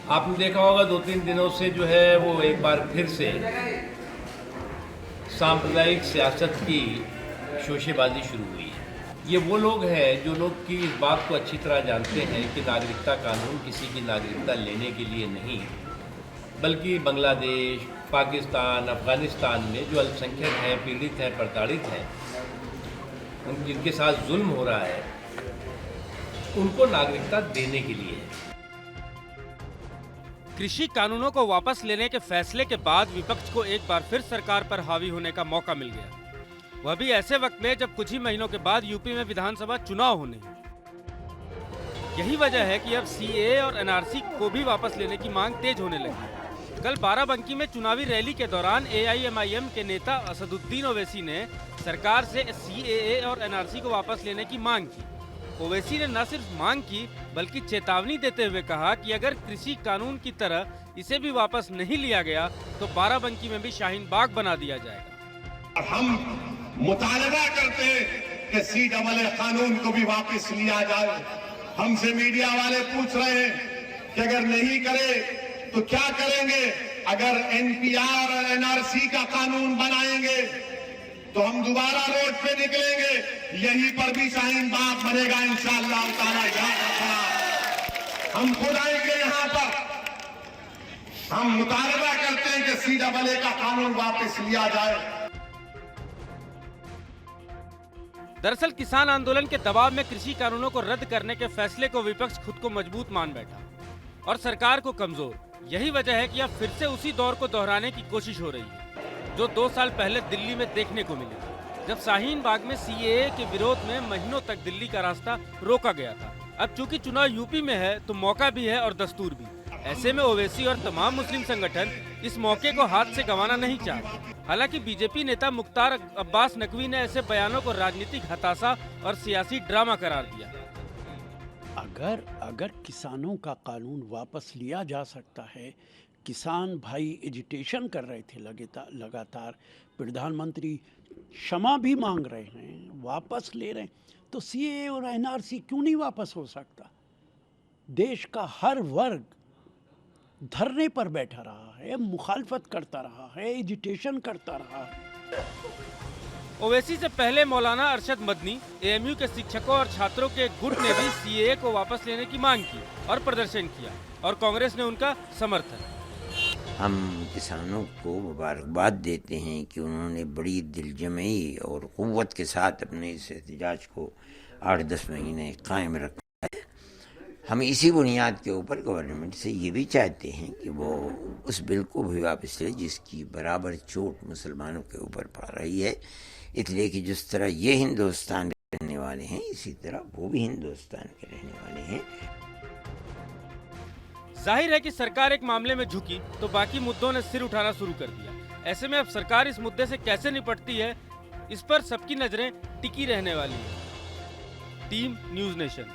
आपने देखा होगा 2-3 दिनों से जो है वो एक बार फिर से सांप्रदायिक सियासत की शोशेबाजी शुरू हुई है। ये वो लोग हैं जो लोग कि इस बात को अच्छी तरह जानते हैं कि नागरिकता कानून किसी की नागरिकता लेने के लिए नहीं, बल्कि बांग्लादेश, पाकिस्तान, अफगानिस्तान में जो अल्पसंख्यक हैं, पीड़ित हैं, प्रताड़ित हैं, उन जिनके साथ जुल्म हो रहा है, उनको नागरिकता देने के लिए है। कृषि कानूनों को वापस लेने के फैसले के बाद विपक्ष को एक बार फिर सरकार पर हावी होने का मौका मिल गया, वह भी ऐसे वक्त में जब कुछ ही महीनों के बाद यूपी में विधानसभा चुनाव होने हैं। यही वजह है कि अब सीएए और एनआरसी को भी वापस लेने की मांग तेज होने लगी है। कल बाराबंकी में चुनावी रैली के दौरान एआईएमआईएम के नेता असदुद्दीन ओवैसी ने सरकार से सीएए और एनआरसी को वापस लेने की मांग की। ओवैसी ने न सिर्फ मांग की बल्कि चेतावनी देते हुए कहा कि अगर कृषि कानून की तरह इसे भी वापस नहीं लिया गया तो बाराबंकी में भी शाहीन बाग बना दिया जाएगा। हम मुतालबा करते हैं कि सीएए कानून को भी वापस लिया जाए। हमसे मीडिया वाले पूछ रहे हैं कि अगर नहीं करे तो क्या करेंगे। अगर एनपीआर और एनआरसी का कानून बनाएंगे तो हम दोबारा रोड पे निकलेंगे, यहीं पर भी शाहीन बाग बनेगा इंशाअल्लाह ताला। याद रखना, हम खुद आएंगे यहाँ पर। हम मुतालबा करते हैं कि सीएए का कानून वापस लिया जाए। दरअसल किसान आंदोलन के दबाव में कृषि कानूनों को रद्द करने के फैसले को विपक्ष खुद को मजबूत मान बैठा और सरकार को कमजोर। यही वजह है कि अब फिर से उसी दौर को दोहराने की कोशिश हो रही है जो 2 साल पहले दिल्ली में देखने को मिली, जब शाहीन बाग में सीएए के विरोध में महीनों तक दिल्ली का रास्ता रोका गया था। अब चूंकि चुनाव यूपी में है तो मौका भी है और दस्तूर भी। ऐसे में ओवैसी और तमाम मुस्लिम संगठन इस मौके को हाथ से गंवाना नहीं चाहते। हालांकि बीजेपी नेता मुख्तार अब्बास नकवी ने ऐसे बयानों को राजनीतिक हताशा और सियासी ड्रामा करार दिया। अगर किसानों का कानून वापस लिया जा सकता है, किसान भाई एजिटेशन कर रहे थे लगातार, प्रधानमंत्री क्षमा भी मांग रहे हैं, वापस ले रहे हैं, तो सीएए और एनआरसी क्यों नहीं वापस हो सकता। देश का हर वर्ग धरने पर बैठा रहा है, मुखालफत करता रहा है, एजिटेशन करता रहा है। ओवैसी से पहले मौलाना अरशद मदनी, एएमयू के शिक्षकों और छात्रों के एक गुट ने भी सीएए को वापस लेने की मांग की और प्रदर्शन किया और कांग्रेस ने उनका समर्थन। हम किसानों को मुबारकबाद देते हैं कि उन्होंने बड़ी दिलजमई और क़ुव्वत के साथ अपने इस एहतजाज को 8-10 महीने कायम रखा है। हम इसी बुनियाद के ऊपर गवर्नमेंट से ये भी चाहते हैं कि वो उस बिल को भी वापस ले जिसकी बराबर चोट मुसलमानों के ऊपर पड़ रही है। इसलिए कि जिस तरह ये हिंदुस्तान के रहने वाले हैं इसी तरह वो भी हिंदुस्तान के रहने वाले हैं। जाहिर है कि सरकार एक मामले में झुकी तो बाकी मुद्दों ने सिर उठाना शुरू कर दिया। ऐसे में अब सरकार इस मुद्दे से कैसे निपटती है, इस पर सबकी नजरें टिकी रहने वाली है। Team news nation.